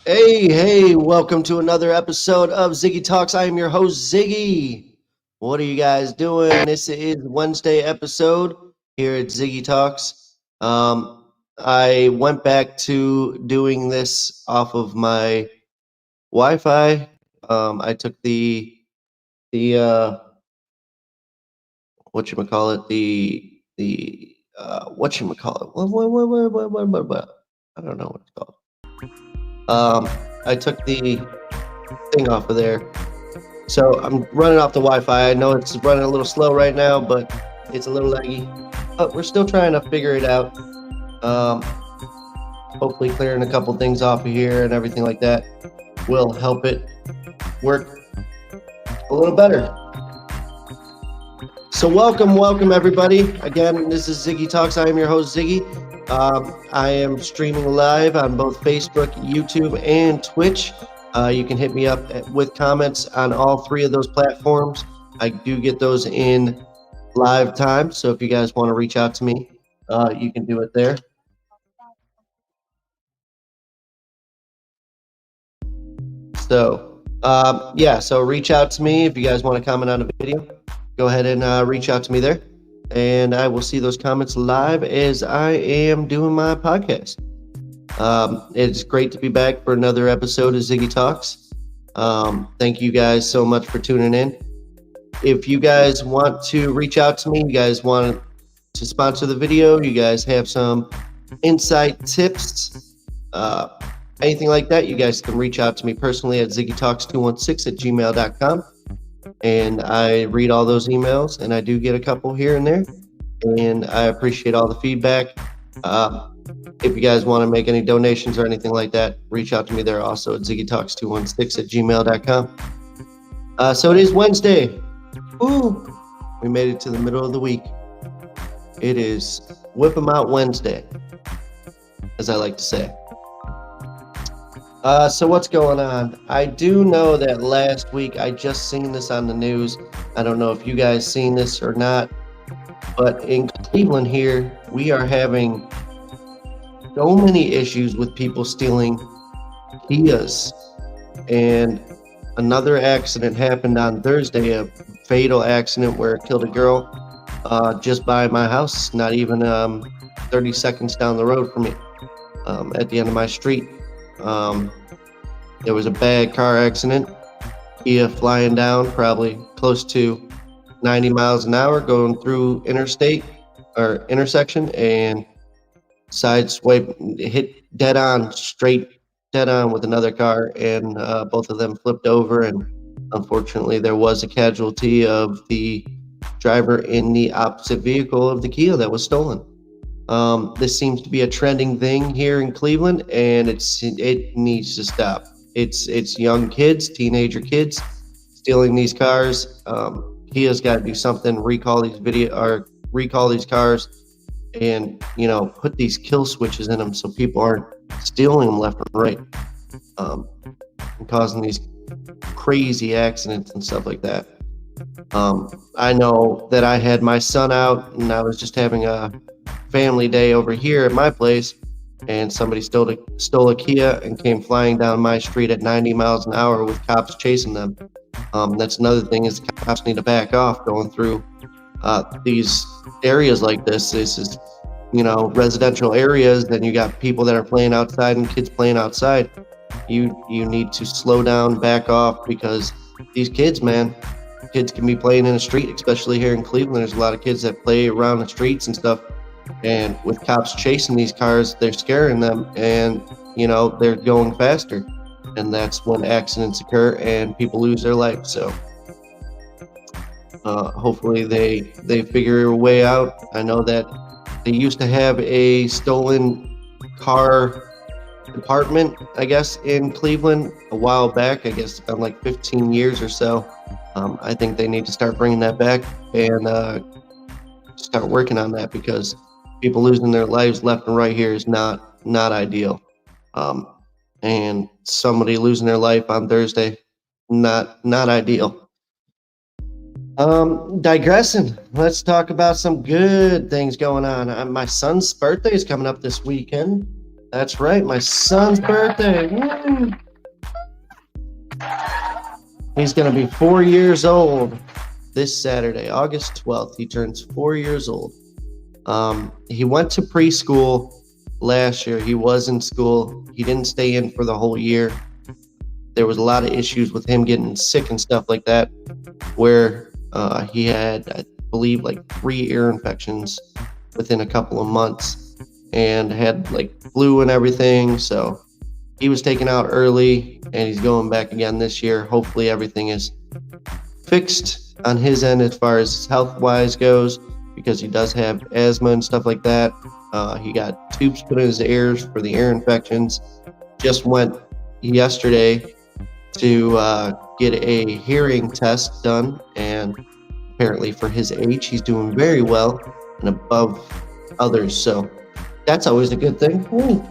Hey, welcome to another episode of Ziggy Talks. I am your host, Ziggy. What are you guys doing? This is Wednesday episode here at Ziggy Talks. I went back to doing this off of my Wi-Fi. I took the whatchamacallit, whatchamacallit, what, I don't know what it's called. I took the thing off of there. So I'm running off the Wi-Fi. I know it's running a little slow right now, but it's a little laggy. But we're still trying to figure it out. Hopefully clearing a couple things off of here and everything like that will help it work a little better. So welcome everybody. Again, this is Ziggy Talks. I am your host, Ziggy. I am streaming live on both Facebook, YouTube, and Twitch. You can hit me up with comments on all three of those platforms. I do get those in live time, so if you guys want to reach out to me, you can do it there. So, so reach out to me if you guys want to comment on a video. Go ahead and reach out to me there, and I will see those comments live as I am doing my podcast. It's great to be back for another episode of Ziggy Talks. Thank you guys so much for tuning in. If you guys want to reach out to me, you guys want to sponsor the video, you guys have some insight tips, anything like that, you guys can reach out to me personally at ziggytalks216@gmail.com. And I read all those emails, and I do get a couple here and there, and I appreciate all the feedback. If you guys want to make any donations or anything like that, reach out to me there also at ziggytalks216@gmail.com. So it is Wednesday. Ooh, we made it to the middle of the week. It is Whip 'em Out Wednesday, as I like to say. So what's going on? I do know that last week I just seen this on the news. I don't know if you guys seen this or not, but in Cleveland here, we are having so many issues with people stealing Kias. And another accident happened on Thursday, a fatal accident where it killed a girl just by my house, not even 30 seconds down the road from me, at the end of my street. There was a bad car accident, Kia flying down probably close to 90 miles an hour going through interstate or intersection, and hit straight dead on with another car, and both of them flipped over, and unfortunately there was a casualty of the driver in the opposite vehicle of the Kia that was stolen. This seems to be a trending thing here in Cleveland, and it needs to stop. It's young kids, teenager kids, stealing these cars. Kia's got to do something. Recall these cars, and put these kill switches in them so people aren't stealing them left and right, and causing these crazy accidents and stuff like that. I know that I had my son out, and I was just having a family day over here at my place, and somebody stole a Kia and came flying down my street at 90 miles an hour with cops chasing them. That's another thing, is the cops need to back off going through these areas like this. This is residential areas, and you got people that are playing outside and kids playing outside. You need to slow down, back off, because these kids can be playing in the street, especially here in Cleveland. There's a lot of kids that play around the streets and stuff, and with cops chasing these cars, they're scaring them, and they're going faster, and that's when accidents occur and people lose their life. So hopefully they figure a way out. I know that they used to have a stolen car department, I guess, in Cleveland a while back. I guess it's been like 15 years or so. I think they need to start bringing that back and start working on that, because people losing their lives left and right here is not ideal. And somebody losing their life on Thursday, not ideal. Digressing, let's talk about some good things going on. My son's birthday is coming up this weekend. That's right, my son's birthday. Woo! He's going to be 4 years old this Saturday, August 12th. He turns 4 years old. He went to preschool last year. He was in school. He didn't stay in for the whole year. There was a lot of issues with him getting sick and stuff like that, where he had, I believe, like 3 ear infections within a couple of months and had like flu and everything. So he was taken out early and he's going back again this year. Hopefully everything is fixed on his end as far as health-wise goes, because he does have asthma and stuff like that. He got tubes put in his ears for the ear infections. Just went yesterday to get a hearing test done, and apparently for his age, he's doing very well and above others. So that's always a good thing. Ooh.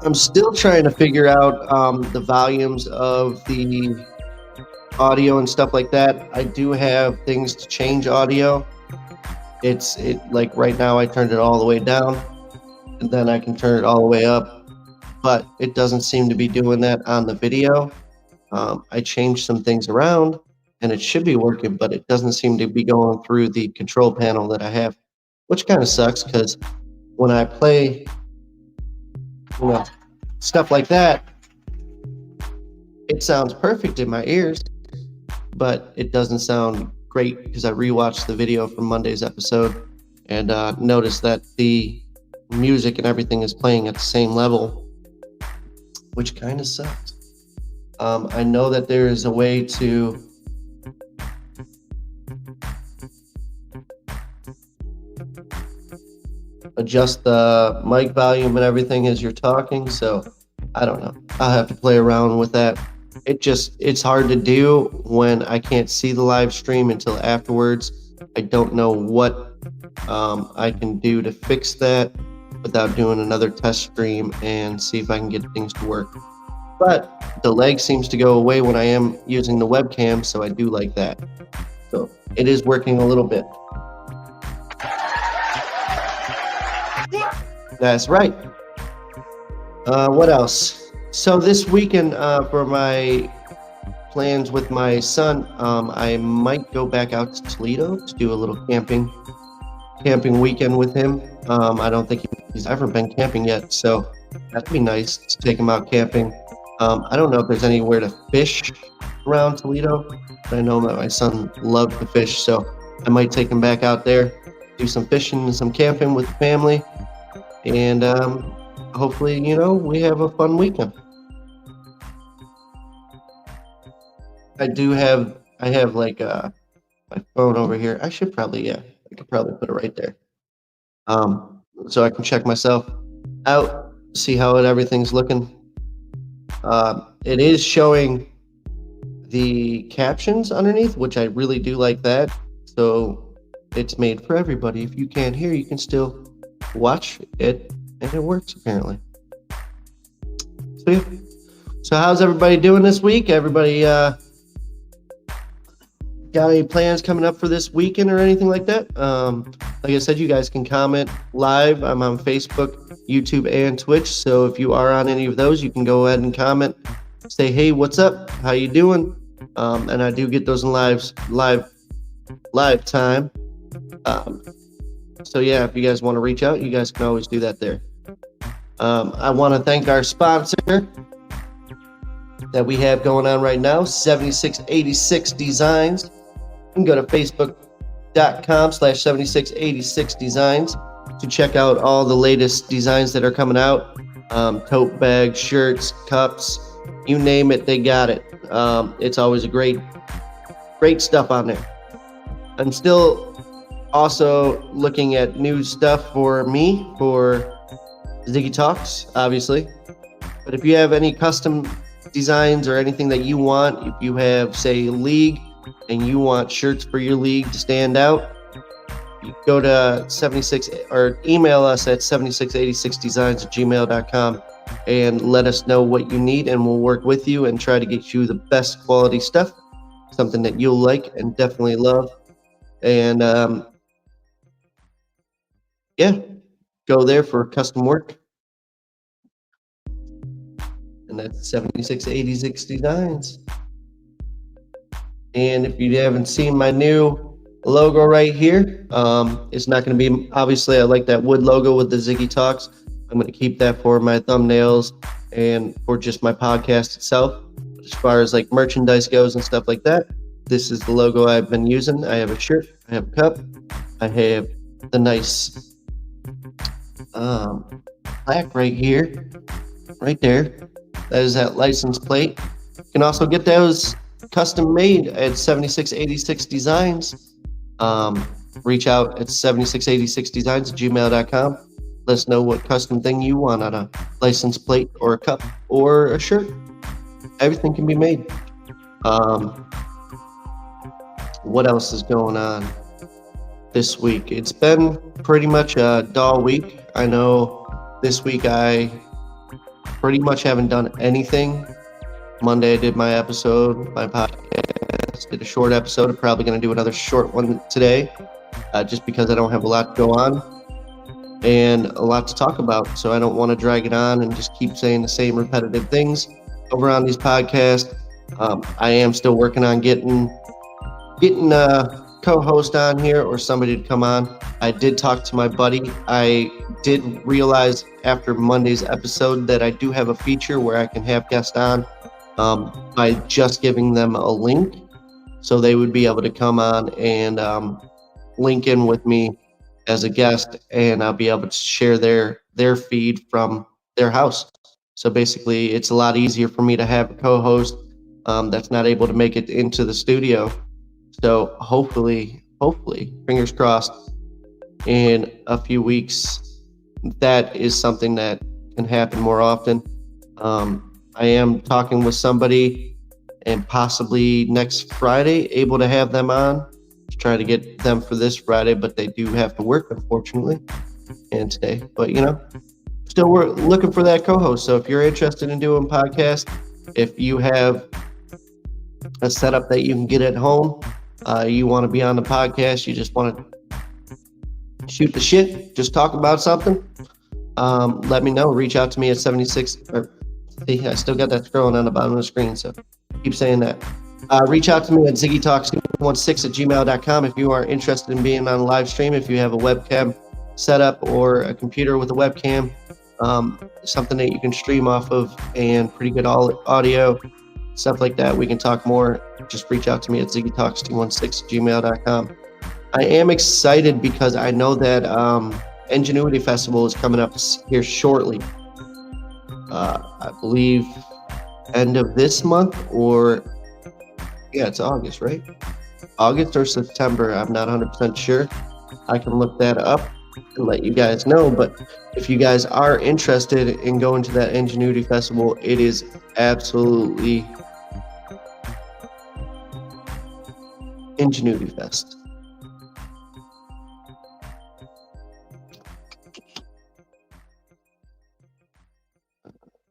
I'm still trying to figure out the volumes of the audio and stuff like that. I do have things to change audio. It like right now I turned it all the way down, and then I can turn it all the way up, but it doesn't seem to be doing that on the video. I changed some things around and it should be working, but it doesn't seem to be going through the control panel that I have, which kind of sucks, because when I play, you know, stuff like that, it sounds perfect in my ears, but it doesn't sound great because I rewatched the video from Monday's episode and noticed that the music and everything is playing at the same level, which kind of sucks. I know that there is a way to adjust the mic volume and everything as you're talking, so I don't know. I'll have to play around with that. It's hard to do when I can't see the live stream until afterwards. I don't know what I can do to fix that without doing another test stream and see if I can get things to work. But the lag seems to go away when I am using the webcam, so I do like that. So it is working a little bit. That's right. What else? So this weekend, for my plans with my son, I might go back out to Toledo to do a little camping weekend with him. I don't think he's ever been camping yet, so that'd be nice to take him out camping. I don't know if there's anywhere to fish around Toledo, but I know that my son loves to fish, so I might take him back out there, do some fishing and some camping with the family, and hopefully, we have a fun weekend. I have like my phone over here. I could probably put it right there. So I can check myself out, see how everything's looking. It is showing the captions underneath, which I really do like that. So it's made for everybody. If you can't hear, you can still watch it, and it works apparently. So yeah. So how's everybody doing this week? Everybody got any plans coming up for this weekend or anything like that? Like I said, you guys can comment live. I'm on Facebook, YouTube, and Twitch. So if you are on any of those, you can go ahead and comment. Say, hey, what's up? How you doing? And I do get those in live time. So yeah, if you guys want to reach out, you guys can always do that there. I want to thank our sponsor that we have going on right now, 7686 Designs. You can go to facebook.com/7686designs to check out all the latest designs that are coming out. Tote bags, shirts, cups, you name it, they got it. It's always a great stuff on there. I'm still also looking at new stuff for me, for Ziggy Talks, obviously. But if you have any custom designs or anything that you want, if you have, say, a league and you want shirts for your league to stand out, you go to 76 or email us at 7686designs@gmail.com and let us know what you need, and we'll work with you and try to get you the best quality stuff, something that you'll like and definitely love. And yeah, go there for custom work. And that's 7686 Designs. And if you haven't seen my new logo right here, it's not going to be, obviously I like that wood logo with the Ziggy Talks. I'm going to keep that for my thumbnails and for just my podcast itself. As far as like merchandise goes and stuff like that, this is the logo I've been using. I have a shirt, I have a cup, I have the nice plaque right here, right there. That is that license plate. You can also get those custom made at 7686 Designs. Reach out at 7686designs at gmail.com. Let us know what custom thing you want on a license plate or a cup or a shirt. Everything can be made. What else is going on this week? It's been pretty much a dull week. I know this week I pretty much haven't done anything. Monday I did my episode, my podcast, did a short episode. I'm probably going to do another short one today, just because I don't have a lot to go on and a lot to talk about. So I don't want to drag it on and just keep saying the same repetitive things over on these podcasts. I am still working on getting a co-host on here or somebody to come on. I did talk to my buddy. I did realize after Monday's episode that I do have a feature where I can have guests on by just giving them a link. So they would be able to come on and link in with me as a guest, and I'll be able to share their feed from their house. So basically, it's a lot easier for me to have a co-host that's not able to make it into the studio. So hopefully, fingers crossed, in a few weeks, that is something that can happen more often. I am talking with somebody, and possibly next Friday, able to have them on to try to get them for this Friday, but they do have to work, unfortunately, and today. But, still we're looking for that co-host. So if you're interested in doing podcasts, if you have a setup that you can get at home, you want to be on the podcast, you just want to shoot the shit, just talk about something, let me know. Reach out to me at 76, see, I still got that scrolling on the bottom of the screen, so keep saying that. Reach out to me at ziggytalks216 at gmail.com if you are interested in being on a live stream. If you have a webcam setup or a computer with a webcam, something that you can stream off of and pretty good audio, stuff like that, we can talk more. Just reach out to me at ziggytalks216 at gmail.com. I am excited because I know that Ingenuity Festival is coming up here shortly. I believe end of this month, or it's August, right? August or September, I'm not 100% sure. I can look that up and let you guys know. But if you guys are interested in going to that Ingenuity Festival, it is absolutely Ingenuity Fest.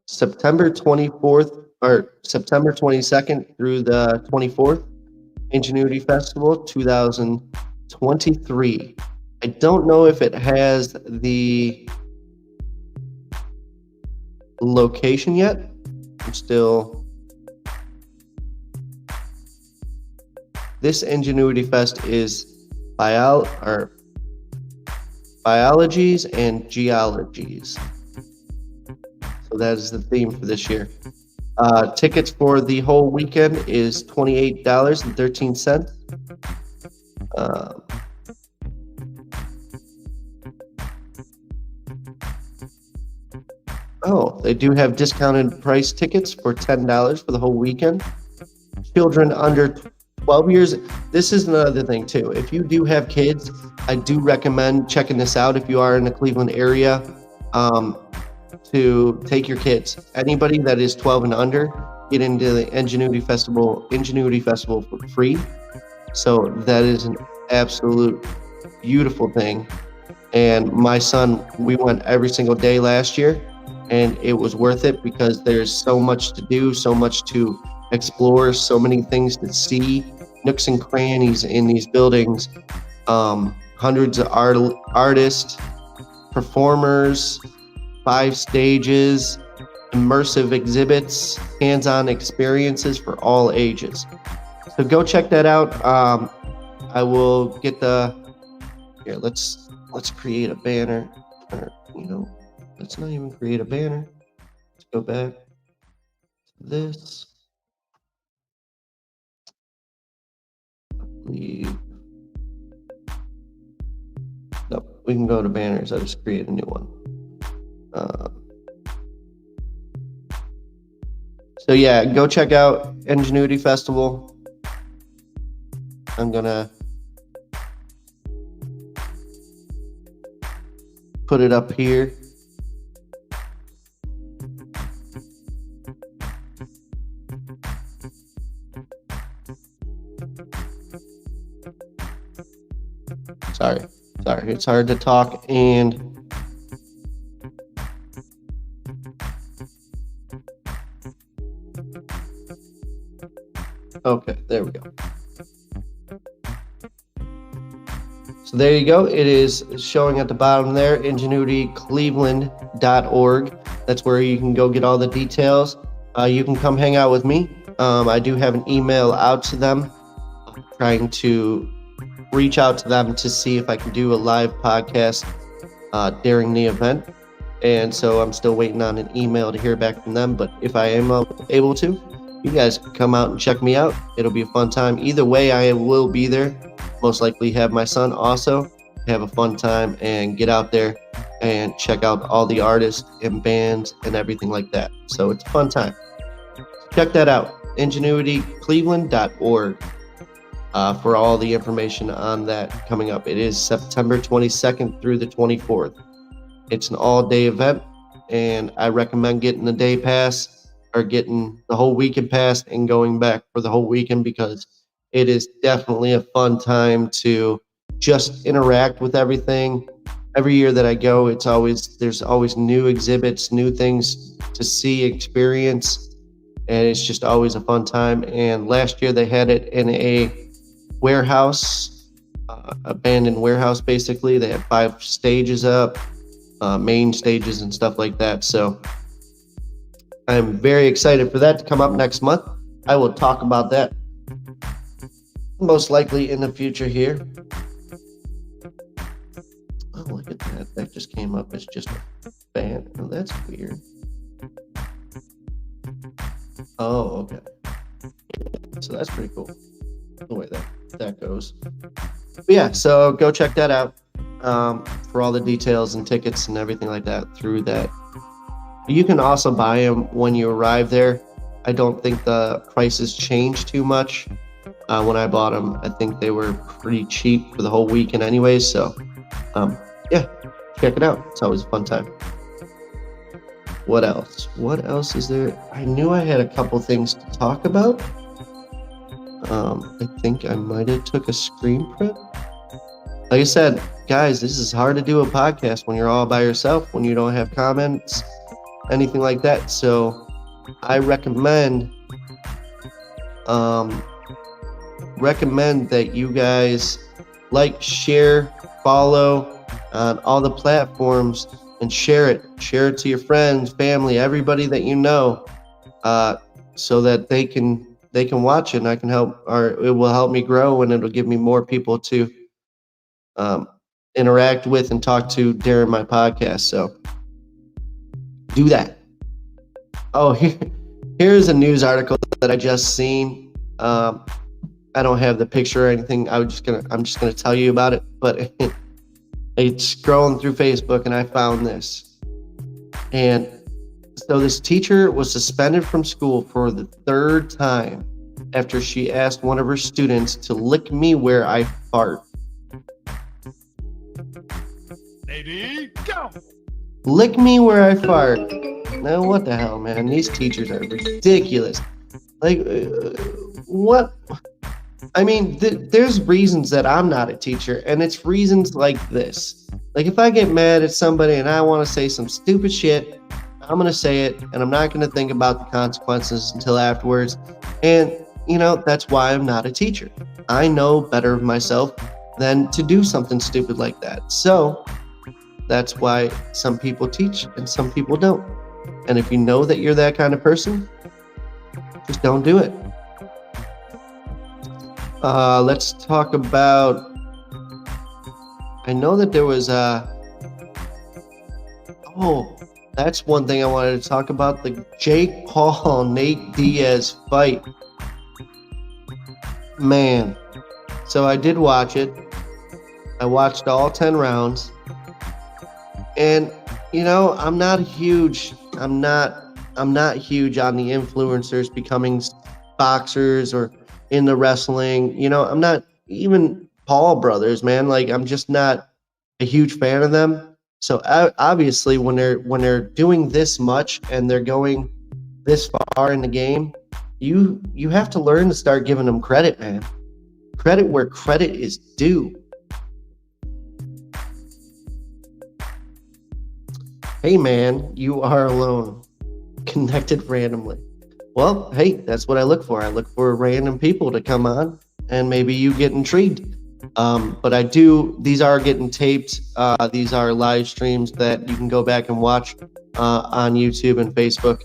September 24th or September 22nd through the 24th, Ingenuity Festival 2023. I don't know if it has the location yet. This Ingenuity Fest is biologies and geologies. So that is the theme for this year. Tickets for the whole weekend is $28.13. They do have discounted price tickets for $10 for the whole weekend. Children under 12 years. This is another thing too. If you do have kids, I do recommend checking this out if you are in the Cleveland area. To take your kids. Anybody that is 12 and under, get into the Ingenuity Festival for free. So that is an absolute beautiful thing. And my son, we went every single day last year, and it was worth it because there's so much to do, so much to explore, so many things to see, nooks and crannies in these buildings, hundreds of artists, performers, 5 stages, immersive exhibits, hands-on experiences for all ages. So go check that out. I will get here. Let's create a banner. Or, let's not even create a banner. Let's go back to this. Nope, we can go to banners. I'll just create a new one. So yeah, go check out Ingenuity Festival. I'm gonna put it up here. Sorry, it's hard to talk and okay, there we go. So there you go. It is showing at the bottom there, ingenuitycleveland.org. That's where you can go get all the details. You can come hang out with me. I do have an email out to them, trying to reach out to them to see if I can do a live podcast during the event. And so I'm still waiting on an email to hear back from them. But if I am able to, you guys can come out and check me out. It'll be a fun time. Either way, I will be there. Most likely have my son also. Have a fun time and get out there and check out all the artists and bands and everything like that. So it's a fun time. Check that out, ingenuitycleveland.org, for all the information on that coming up. It is September 22nd through the 24th. It's an all-day event, and I recommend getting the day pass or getting the whole weekend pass and going back for the whole weekend, because it is definitely a fun time to just interact with everything. Every year that I go, there's always new exhibits, new things to see, experience, and it's just always a fun time. And last year they had it in a warehouse, abandoned warehouse basically. They had 5 stages up, main stages and stuff like that. So I'm very excited for that to come up next month. I will talk about that most likely in the future here. Oh, look at that. That just came up as just a banner. Oh, that's weird. Oh, okay. So that's pretty cool, the way that goes. But yeah, so go check that out for all the details and tickets and everything like that through that. You can also buy them when you arrive there. I don't think the prices change too much. When I bought them, I think they were pretty cheap for the whole weekend anyways. So yeah, check it out. It's always a fun time. What else? What else is there? I knew I had a couple things to talk about. I think I might have took a screen print. Like I said, guys, this is hard to do a podcast when you're all by yourself, when you don't have comments, anything like that. So I recommend that you guys like, share, follow on all the platforms, and share it to your friends, family, everybody that you know, so that they can watch it, and I can help, or it will help me grow, and it'll give me more people to interact with and talk to during my podcast. So do that. Oh, here's a news article that I just seen. I don't have the picture or anything. I'm just gonna tell you about it. But it's scrolling through Facebook and I found this. And so this teacher was suspended from school for the 3rd time after she asked one of her students to lick me where I fart. Lady, go! Lick me where I fart. Now what the hell, man? These teachers are ridiculous. Like, what? I mean, there's reasons that I'm not a teacher, and it's reasons like this. Like, if I get mad at somebody and I want to say some stupid shit, I'm going to say it, and I'm not going to think about the consequences until afterwards. And, that's why I'm not a teacher. I know better of myself than to do something stupid like that. So that's why some people teach and some people don't. And if you know that you're that kind of person, just don't do it. Let's talk about. I know that there was oh, that's one thing I wanted to talk about, the Jake Paul Nate Diaz fight. Man, so I did watch it. I watched all 10 rounds. And I'm not huge on the influencers becoming boxers or in the wrestling. I'm not even Paul brothers, man. Like, I'm just not a huge fan of them. So obviously when they're doing this much and they're going this far in the game, you have to learn to start giving them credit, man. Credit where credit is due. Hey man, you are alone. Connected randomly. Well, hey, that's what I look for. I look for random people to come on and maybe you get intrigued. But these are getting taped. These are live streams that you can go back and watch on YouTube and Facebook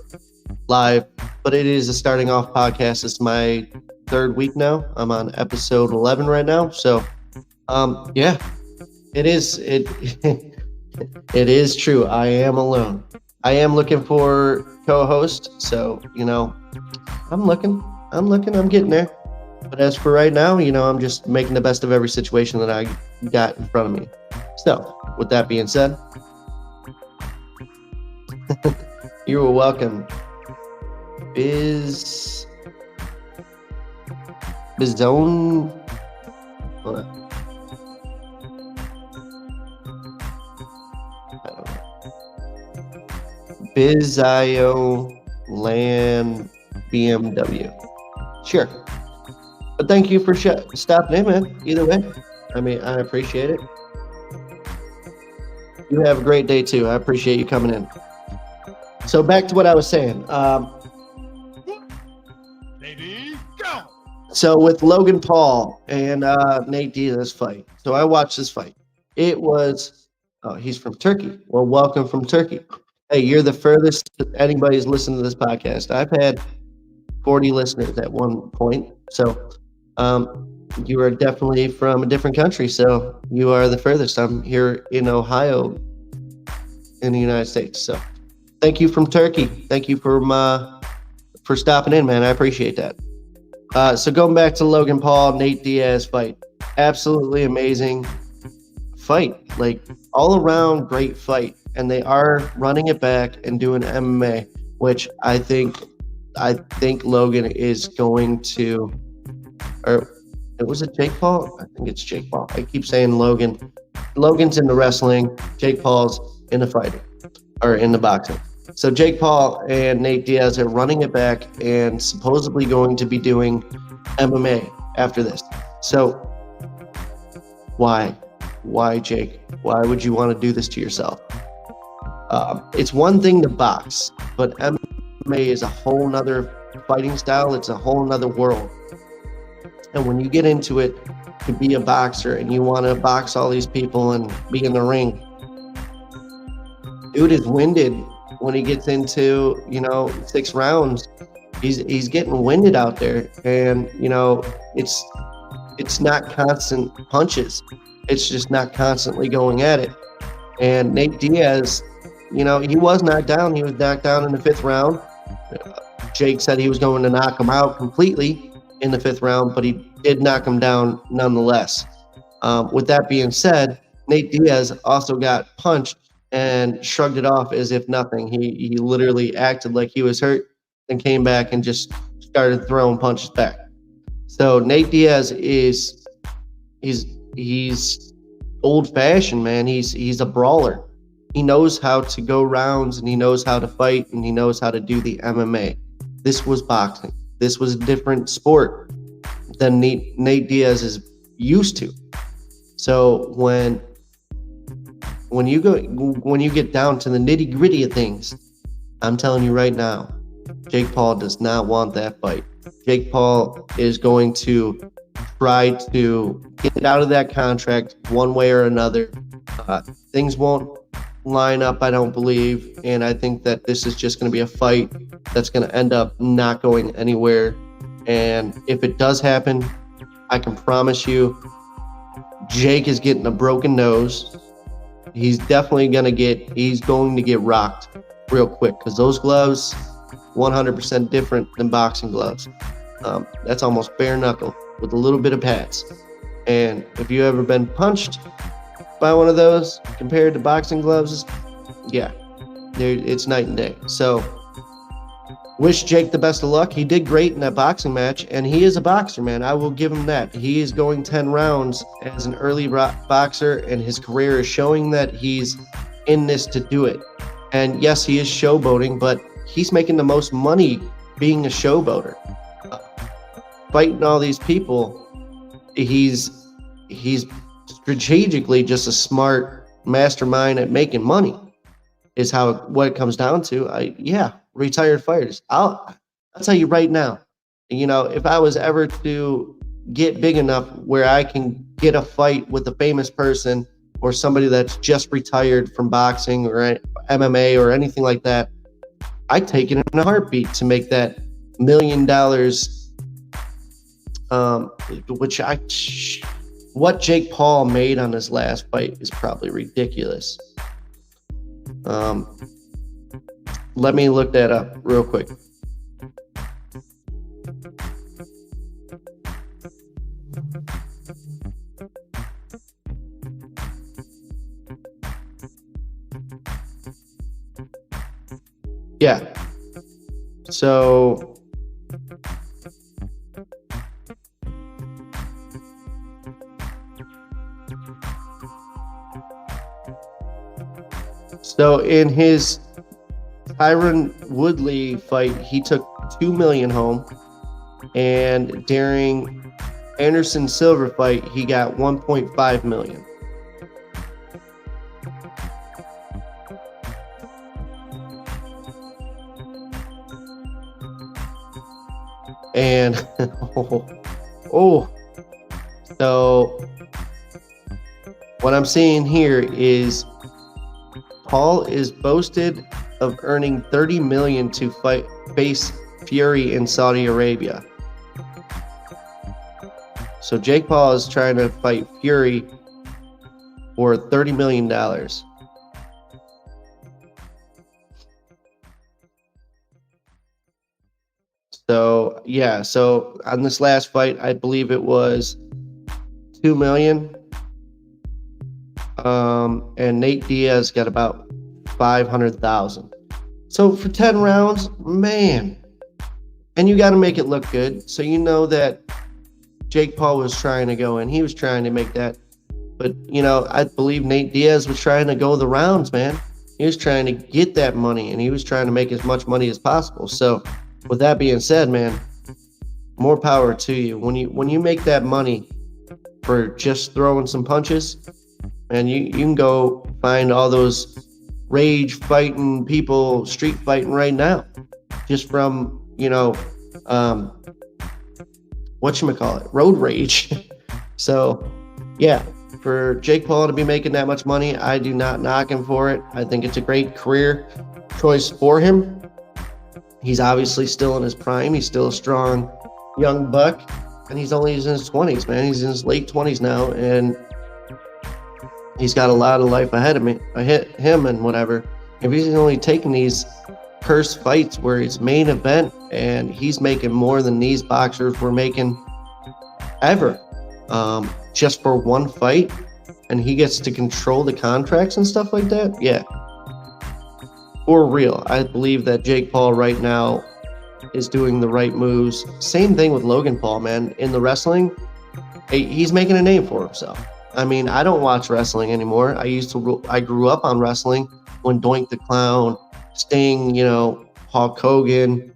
live. But it is a starting off podcast. It's my third week now. I'm on episode 11 right now. So, yeah, it is. It is true. I am alone. I am looking for co-host. So, I'm looking. I'm getting there. But as for right now, I'm just making the best of every situation that I got in front of me. So, with that being said, you are welcome. Bizone. Hold on. I don't know. Bizio Land BMW. Sure. But thank you for stopping in, man. Either way, I appreciate it. You have a great day too. I appreciate you coming in. So back to what I was saying. Ready, go! So with Logan Paul and Nate Diaz fight. So I watched this fight. It was. Oh, he's from Turkey. Well, welcome from Turkey. Hey, you're the furthest anybody's listened to this podcast. I've had 40 listeners at one point. So you are definitely from a different country. So you are the furthest. I'm here in Ohio in the United States. So thank you from Turkey. Thank you for stopping in, man. I appreciate that. So going back to Logan Paul, Nate Diaz fight. Absolutely amazing fight. Like, all around great fight. And they are running it back and doing MMA, which I think Logan is going to, or was it Jake Paul? I think it's Jake Paul. I keep saying Logan. Logan's in the wrestling. Jake Paul's in the fighting, or in the boxing. So Jake Paul and Nate Diaz are running it back and supposedly going to be doing MMA after this. So why, Jake? Why would you want to do this to yourself? It's one thing to box, but MMA is a whole nother fighting style. It's a whole nother world. And when you get into it to be a boxer and you want to box all these people and be in the ring, dude is winded when he gets into 6 rounds. He's getting winded out there, and it's not constant punches. It's just not constantly going at it. And Nate Diaz, he was knocked down. He was knocked down in the 5th round. Jake said he was going to knock him out completely in the 5th round, but he did knock him down nonetheless. With that being said, Nate Diaz also got punched and shrugged it off as if nothing. He literally acted like he was hurt and came back and just started throwing punches back. So Nate Diaz he's old fashioned, man. He's a brawler. He knows how to go rounds, and he knows how to fight, and he knows how to do the MMA. This was boxing. This was a different sport than Nate Diaz is used to. So when you get down to the nitty gritty of things, I'm telling you right now, Jake Paul does not want that fight. Jake Paul is going to try to get out of that contract one way or another. Uh, Things won't line up, I don't believe, and I think that this is just going to be a fight that's going to end up not going anywhere. And if it does happen, I can promise you, Jake is getting a broken nose. He's going to get rocked real quick because those gloves, 100% different than boxing gloves. That's almost bare knuckle with a little bit of pads. And if you ever been punched by one of those compared to boxing gloves, yeah, it's night and day. So wish Jake the best of luck. He did great in that boxing match, and he is a boxer, man. I will give him that. He is going 10 rounds as an early boxer, and his career is showing that he's in this to do it. And yes, he is showboating, but he's making the most money being a showboater. Fighting all these people, he's strategically just a smart mastermind at making money. Is what it comes down to. Retired fighters. I'll tell you right now. If I was ever to get big enough where I can get a fight with a famous person or somebody that's just retired from boxing or MMA or anything like that, I'd take it in a heartbeat to make that $1 million. What Jake Paul made on his last fight is probably ridiculous. Let me look that up real quick. Yeah. So in his Tyron Woodley fight, he took $2 million home, and during Anderson Silva fight, he got $1.5 million. And so what I'm seeing here is Paul is boasted of earning $30 million to face Fury in Saudi Arabia. So Jake Paul is trying to fight Fury for $30 million. So yeah, so on this last fight, I believe it was $2 million. And Nate Diaz got about 500,000. So for 10 rounds, man, and you got to make it look good. So you know that Jake Paul was trying to go in. He was trying to make that. But, I believe Nate Diaz was trying to go the rounds, man. He was trying to get that money, and he was trying to make as much money as possible. So with that being said, man, more power to you. When you make that money for just throwing some punches, and you can go find all those rage fighting people, street fighting right now, just from, whatchamacallit, road rage. So, yeah, for Jake Paul to be making that much money, I do not knock him for it. I think it's a great career choice for him. He's obviously still in his prime. He's still a strong young buck, and he's in his 20s, man. He's in his late 20s now, and he's got a lot of life ahead of him and whatever. If he's only taking these cursed fights where it's main event and he's making more than these boxers were making ever, just for one fight, and he gets to control the contracts and stuff like that, yeah. For real, I believe that Jake Paul right now is doing the right moves. Same thing with Logan Paul, man. In the wrestling, he's making a name for himself. I mean, I don't watch wrestling anymore. I grew up on wrestling when Doink the Clown, Sting, Hulk Hogan,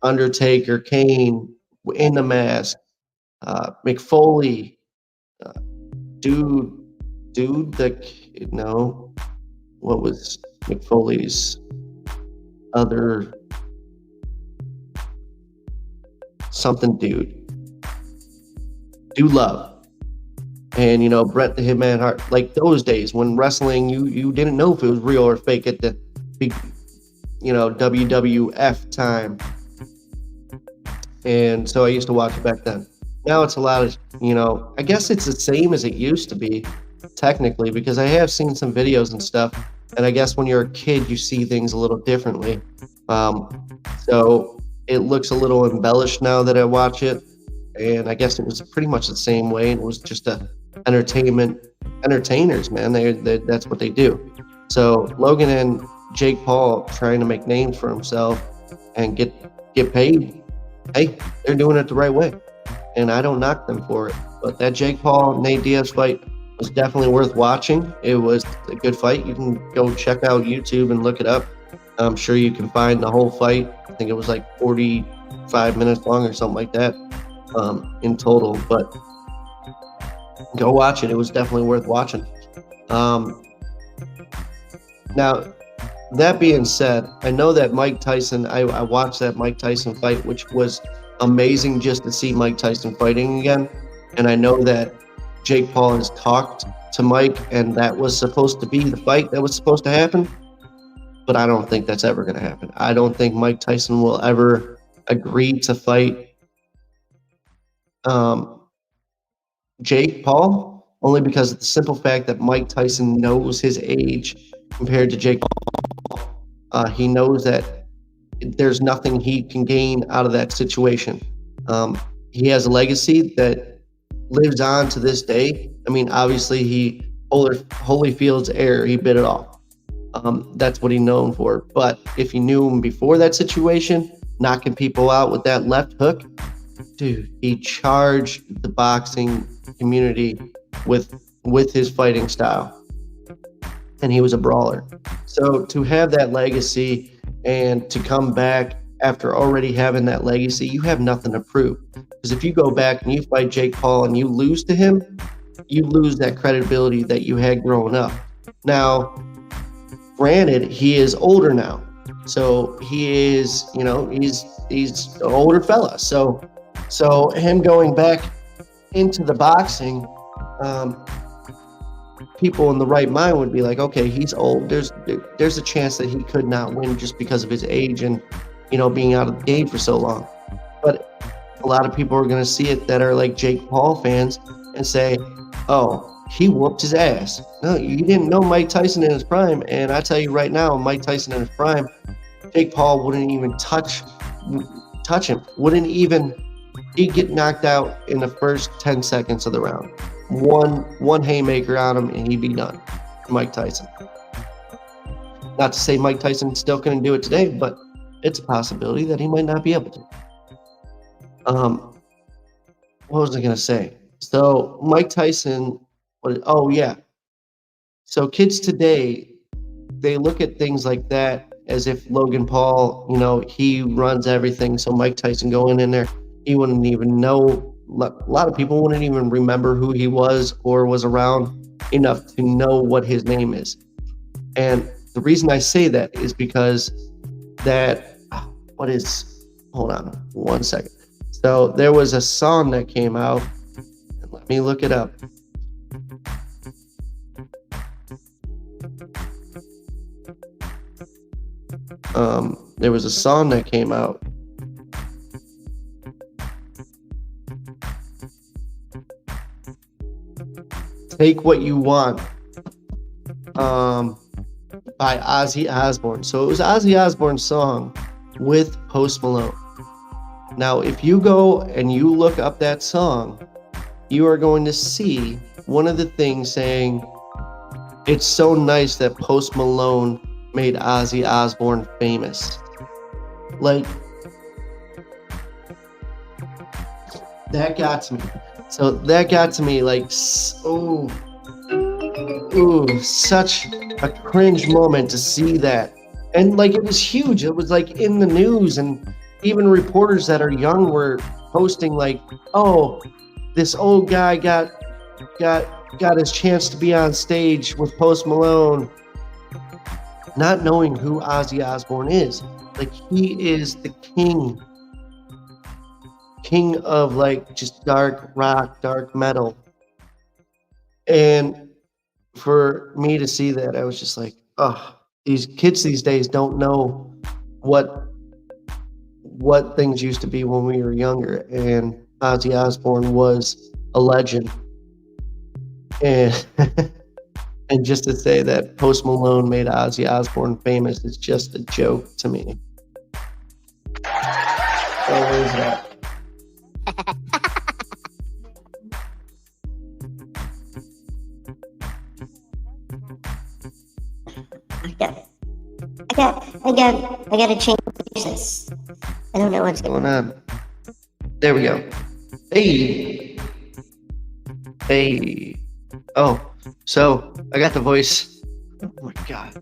Undertaker, Kane, In the Mask, McFoley, what was McFoley's? other something dude love. And Bret the Hitman Hart, like those days when wrestling, you didn't know if it was real or fake at the big WWF time. And so I used to watch it back then. Now it's a lot of, I guess it's the same as it used to be, technically, because I have seen some videos and stuff. And I guess when you're a kid, you see things a little differently. So it looks a little embellished now that I watch it. And I guess it was pretty much the same way. It was just entertainers, man. That's what they do. So Logan and Jake Paul trying to make names for himself and get paid. Hey, they're doing it the right way, and I don't knock them for it. But that Jake Paul Nate Diaz fight was definitely worth watching. It was a good fight. You can go check out YouTube and look it up. I'm sure you can find the whole fight. I think it was like 45 minutes long or something like that in total. But go watch it. It was definitely worth watching. Now, that being said, I know that Mike Tyson, I watched that Mike Tyson fight, which was amazing just to see Mike Tyson fighting again. And I know that Jake Paul has talked to Mike, and that was supposed to be the fight that was supposed to happen. But I don't think that's ever going to happen. I don't think Mike Tyson will ever agree to fight Jake Paul, only because of the simple fact that Mike Tyson knows his age compared to Jake Paul. He knows that there's nothing he can gain out of that situation. He has a legacy that lives on to this day. I mean, obviously, Holyfield's heir, he bit it off. That's what he's known for. But if you knew him before that situation, knocking people out with that left hook, dude, he charged the boxing community with his fighting style. And he was a brawler. So to have that legacy and to come back after already having that legacy, you have nothing to prove. Because if you go back and you fight Jake Paul and you lose to him, you lose that credibility that you had growing up. Now, granted, he is older now. So he is, he's an older fella. So him going back into the boxing, people in the right mind would be like, okay, he's old. There's a chance that he could not win just because of his age and, being out of the game for so long. But a lot of people are going to see it that are like Jake Paul fans and say, oh, he whooped his ass. No, you didn't know Mike Tyson in his prime. And I tell you right now, Mike Tyson in his prime, Jake Paul wouldn't even touch him. He'd get knocked out in the first 10 seconds of the round. One haymaker on him and he'd be done. Mike Tyson. Not to say Mike Tyson still couldn't do it today, but it's a possibility that he might not be able to. What was I going to say? So Mike Tyson, so kids today, they look at things like that as if Logan Paul, he runs everything. So Mike Tyson going in there, he wouldn't even know. A lot of people wouldn't even remember who he was or was around enough to know what his name is. And the reason I say that is because hold on 1 second. So there was a song that came out, and let me look it up. There was a song that came out. Take What You Want by Ozzy Osbourne. So it was Ozzy Osbourne's song with Post Malone. Now, if you go and you look up that song, you are going to see one of the things saying, it's so nice that Post Malone made Ozzy Osbourne famous. Like, that got to me. So that got to me like, such a cringe moment to see that. And like, it was huge. It was like in the news, and even reporters that are young were posting like, oh, this old guy got his chance to be on stage with Post Malone. not knowing who Ozzy Osbourne is. Like, he is the king of like just dark rock, dark metal. And for me to see that, I was just like, oh, these kids these days don't know what things used to be when we were younger. And Ozzy Osbourne was a legend. And and just to say that Post Malone made Ozzy Osbourne famous is just a joke to me. So where's that? I gotta change this. I don't know what's Going on. There we go. Hey. Hey. Oh, so I got the voice. Oh my God.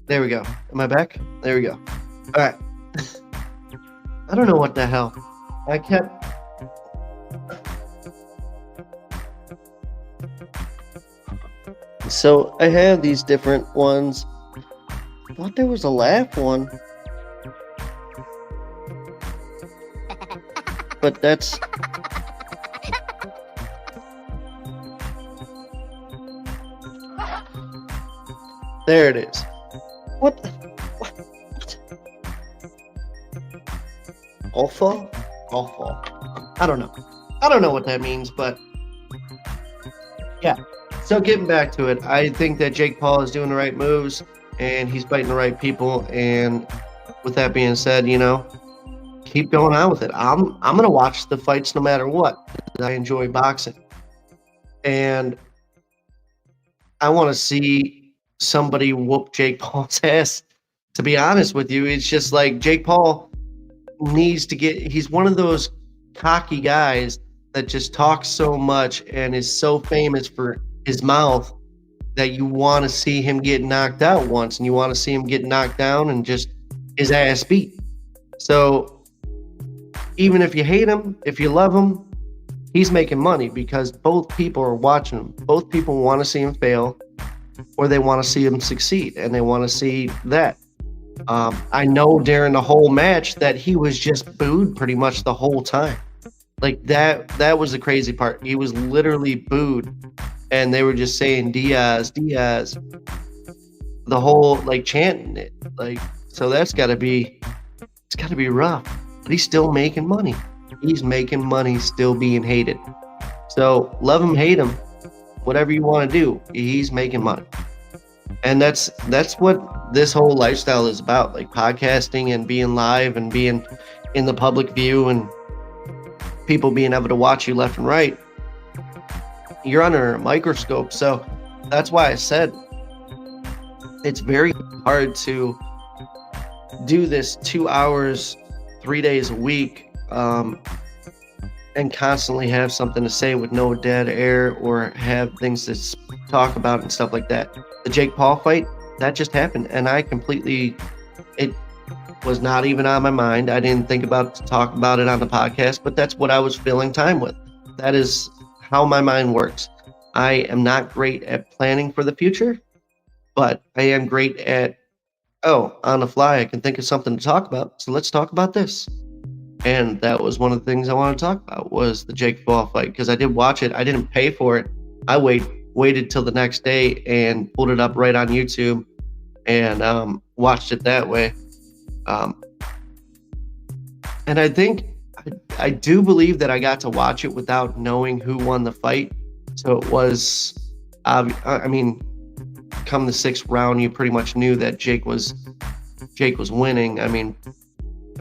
There we go. Am I back? There we go. All right. I don't know what the hell. I kept. So I have these different ones. I thought there was a laugh one. But that's. There it is. What? Alpha? Alpha. I don't know. I don't know what that means, but yeah. So getting back to it, I think that Jake Paul is doing the right moves and he's fighting the right people. And with that being said, keep going on with it. I'm gonna watch the fights no matter what. I enjoy boxing, and I want to see somebody whoop Jake Paul's ass. To be honest with you, it's just like Jake Paul needs to get. He's one of those cocky guys that just talks so much and is so famous for his mouth that you want to see him get knocked out once, and you want to see him get knocked down and just his ass beat. So even if you hate him, if you love him, he's making money because both people are watching him. Both people want to see him fail or they want to see him succeed, and they want to see that. I know during the whole match that he was just booed pretty much the whole time. Like that was the crazy part. He was literally booed and they were just saying Diaz, Diaz. The whole like chanting it. Like, so it's gotta be rough. But he's still making money. He's making money still being hated. So love him, hate him, whatever you want to do, he's making money. And that's what this whole lifestyle is about, like podcasting and being live and being in the public view and people being able to watch you left and right. You're under a microscope. So that's why I said it's very hard to do this 2 hours, 3 days a week, and constantly have something to say with no dead air or have things to talk about and stuff like that. The Jake Paul fight, that just happened, and it was not even on my mind. I didn't think about to talk about it on the podcast, but that's what I was filling time with. That is how my mind works. I am not great at planning for the future, but I am great at, on the fly, I can think of something to talk about. So let's talk about this. And that was one of the things I wanted to talk about was the Jake Paul fight, because I did watch it. I didn't pay for it. I waited till the next day and pulled it up right on YouTube and watched it that way. And I do believe that I got to watch it without knowing who won the fight. So it was, I mean, come the sixth round, you pretty much knew that Jake was winning. I mean,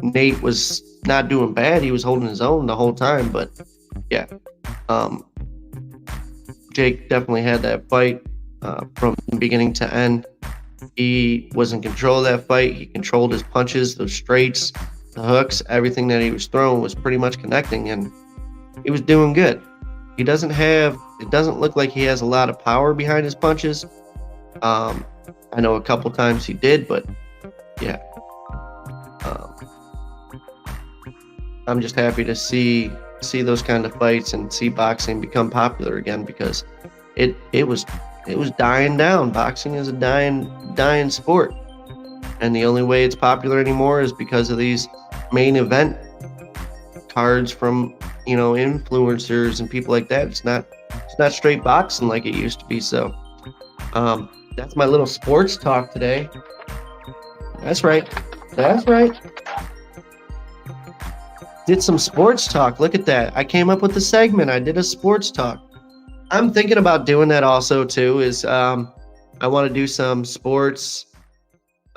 Nate was not doing bad. He was holding his own the whole time, but yeah, Jake definitely had that fight from beginning to end. He was in control of that fight. He controlled his punches, those straights, the hooks, everything that he was throwing was pretty much connecting, and he was doing good. It doesn't look like he has a lot of power behind his punches. I know a couple times he did, but yeah. I'm just happy to see those kind of fights and see boxing become popular again, because it was it was dying down. Boxing is a dying sport, and the only way it's popular anymore is because of these main event cards from influencers and people like that. It's not straight boxing like it used to be. So that's my little sports talk today. That's right. Did some sports talk. Look at that. I came up with the segment. I did a sports talk. I'm thinking about doing that also too. I want to do some sports.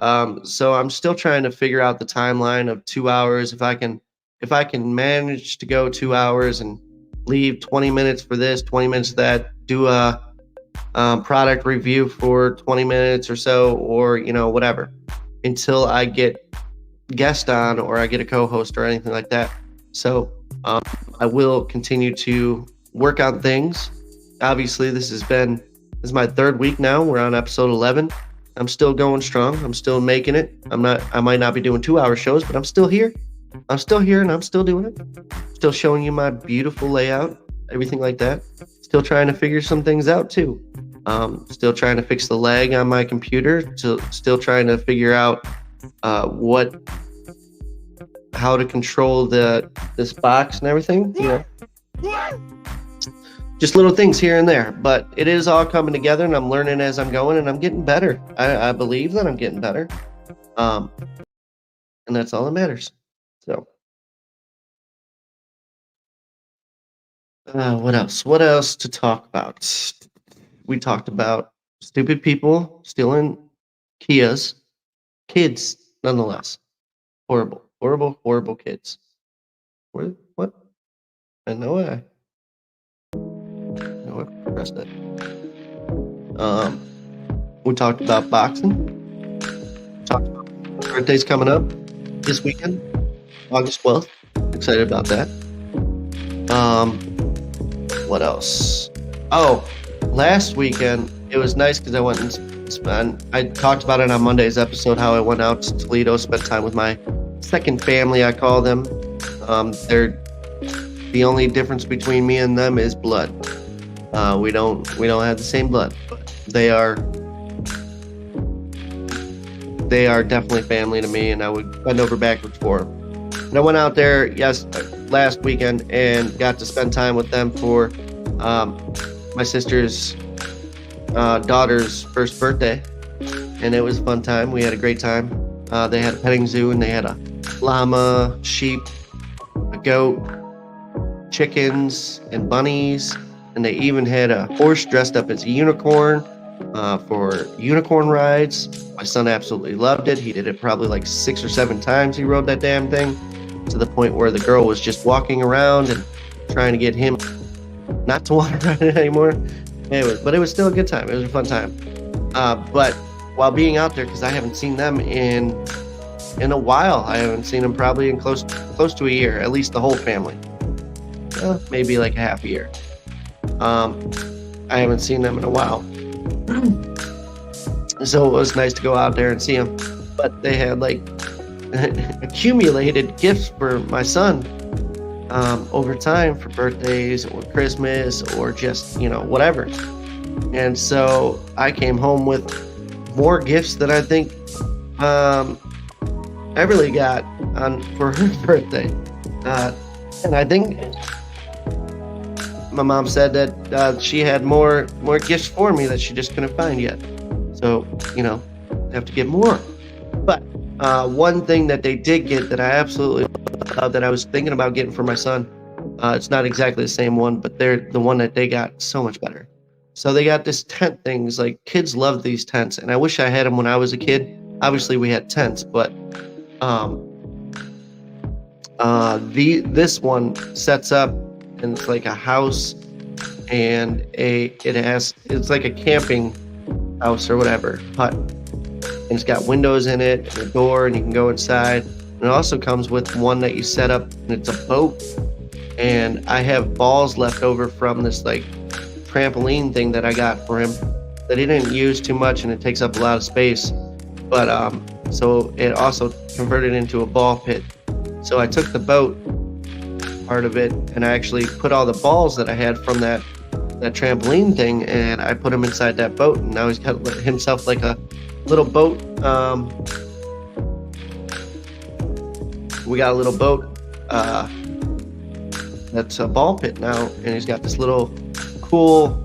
So I'm still trying to figure out the timeline of 2 hours. If I can manage to go 2 hours and leave 20 minutes for this, 20 minutes for that, do a product review for 20 minutes or so, or whatever, until I get guest on or I get a co-host or anything like that. So I will continue to work on things. Obviously, this is my third week now. We're on episode 11. I'm still going strong. I'm still making it. I might not be doing 2-hour shows, but I'm still here. And I'm still doing it. Still showing you my beautiful layout, everything like that. Still trying to figure some things out too. Still trying to fix the lag on my computer. Still trying to figure out how to control this box and everything. Just little things here and there, but it is all coming together, and I'm learning as I'm going, and I'm getting better. I believe that I'm getting better, and that's all that matters. So, what else? What else to talk about? We talked about stupid people stealing Kias, kids, nonetheless. Horrible, horrible, horrible kids. What? I know I pressed it. We talked about boxing. Talked about birthdays coming up this weekend, August 12th. Excited about that. What else? Oh, last weekend it was nice because I went and spent. I talked about it on Monday's episode how I went out to Toledo, spent time with my second family. I call them. They're the only difference between me and them is blood. We don't have the same blood, but they are definitely family to me, and I would bend over backwards for them. And I went out there last weekend and got to spend time with them for my sister's daughter's first birthday, and it was a fun time. We had a great time. They had a petting zoo, and they had a llama, sheep, a goat, chickens, and bunnies. And they even had a horse dressed up as a unicorn for unicorn rides. My son absolutely loved it. He did it probably like 6 or 7 times. He rode that damn thing to the point where the girl was just walking around and trying to get him not to want to ride it anymore. But it was still a good time. It was a fun time. But while being out there, because I haven't seen them in a while, I haven't seen them probably in close to a year, at least the whole family. Maybe like a half a year. I haven't seen them in a while. So it was nice to go out there and see them. But they had like accumulated gifts for my son over time for birthdays or Christmas or just, whatever. And so I came home with more gifts than I think Everly got for her birthday. And I think my mom said that she had more gifts for me that she just couldn't find yet. So, have to get more. But one thing that they did get that I absolutely love, that I was thinking about getting for my son, it's not exactly the same one, but they're the one that they got so much better. So they got this tent things, like kids love these tents, and I wish I had them when I was a kid. Obviously we had tents, but this one sets up, and it's like a house, and it's like a camping house or whatever, hut. And it's got windows in it and a door, and you can go inside. And it also comes with one that you set up, and it's a boat. And I have balls left over from this like trampoline thing that I got for him that he didn't use too much, and it takes up a lot of space. But so it also converted into a ball pit. So I took the boat part of it, and I actually put all the balls that I had from that that trampoline thing, and I put him inside that boat, and now he's got himself like a little boat. We got a little boat that's a ball pit now, and he's got this little cool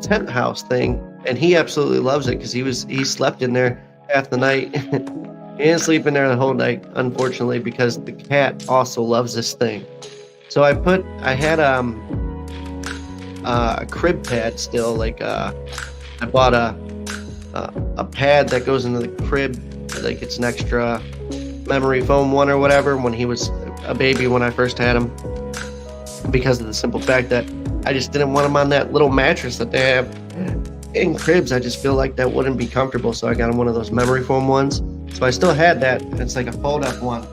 tent house thing, and he absolutely loves it because he slept in there half the night. He didn't sleep in there the whole night, unfortunately, because the cat also loves this thing. So I had a crib pad still, like I bought a pad that goes into the crib, like it's an extra memory foam one or whatever, when he was a baby when I first had him, because of the simple fact that I just didn't want him on that little mattress that they have in cribs. I just feel like that wouldn't be comfortable, so I got him one of those memory foam ones. So I still had that, and it's like a fold-up one,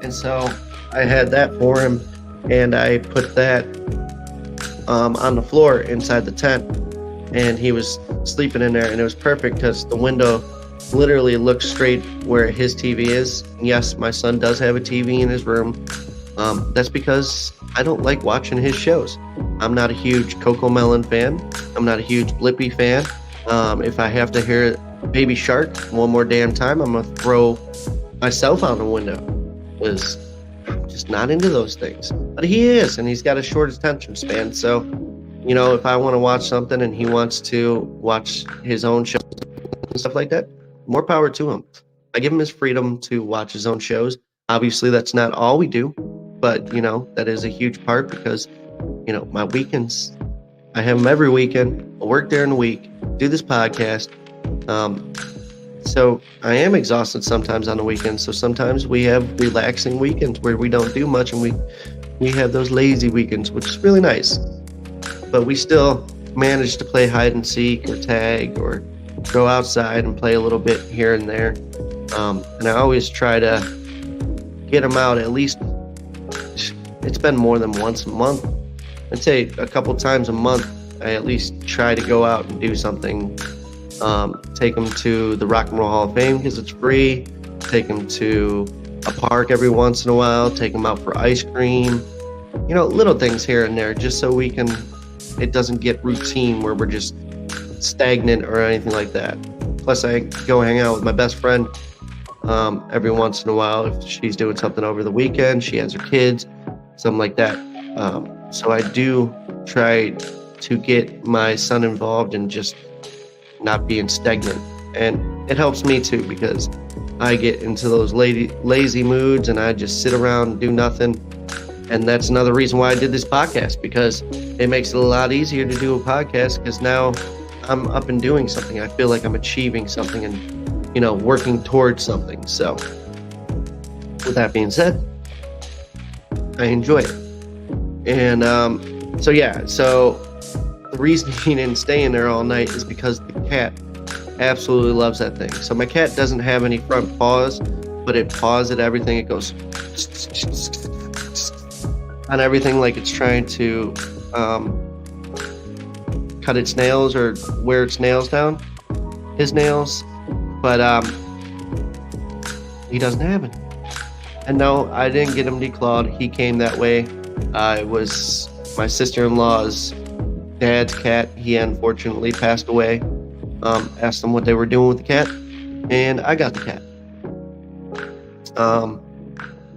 and so I had that for him, and I put that on the floor inside the tent, and he was sleeping in there, and it was perfect because the window literally looks straight where his TV is. Yes, my son does have a TV in his room. That's because I don't like watching his shows. I'm not a huge Coco Melon fan. I'm not a huge Blippi fan. If I have to hear Baby Shark one more damn time, I'm gonna throw myself out the window, because I'm just not into those things. But he is, and he's got a short attention span. So, you know, if I want to watch something and he wants to watch his own shows and stuff like that, more power to him. I give him his freedom to watch his own shows. Obviously, that's not all we do, but, you know, that is a huge part because, you know, my weekends, I have them every weekend. I work during the week, do this podcast. So I am exhausted sometimes on the weekends. So sometimes we have relaxing weekends where we don't do much, and we have those lazy weekends, which is really nice. But we still manage to play hide and seek or tag or go outside and play a little bit here and there. And I always try to get them out at least. It's been more than once a month. I'd say a couple times a month. I at least try to go out and do something. Take them to the Rock and Roll Hall of Fame because it's free. Take them to a park every once in a while. Take them out for ice cream. You know, little things here and there, just so it doesn't get routine where we're just stagnant or anything like that. Plus, I go hang out with my best friend every once in a while. If she's doing something over the weekend, she has her kids, something like that. So I do try to get my son involved and just not being stagnant, and it helps me too because I get into those lazy moods and I just sit around and do nothing. And that's another reason why I did this podcast, because it makes it a lot easier to do a podcast because now I'm up and doing something. I feel like I'm achieving something and, you know, working towards something. So with that being said, I enjoy it. And so the reason he didn't stay in there all night is because the cat absolutely loves that thing. So my cat doesn't have any front paws, but it paws at everything. It goes on everything like it's trying to cut its nails or wear its nails down, his nails. But he doesn't have it. And no, I didn't get him declawed. He came that way. It was my sister-in-law's dad's cat. He unfortunately passed away. Asked them what they were doing with the cat, and I got the cat.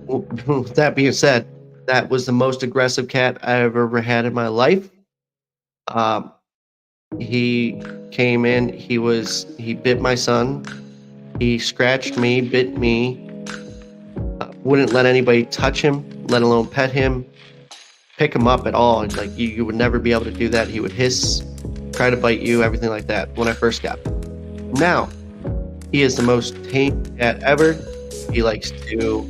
With that being said, that was the most aggressive cat I've ever had in my life. He came in, he bit my son, he scratched me, bit me, wouldn't let anybody touch him, let alone pet him, pick him up at all. Like you would never be able to do that. He would hiss, try to bite you, everything like that when I first got him. Now, he is the most tame cat ever. He likes to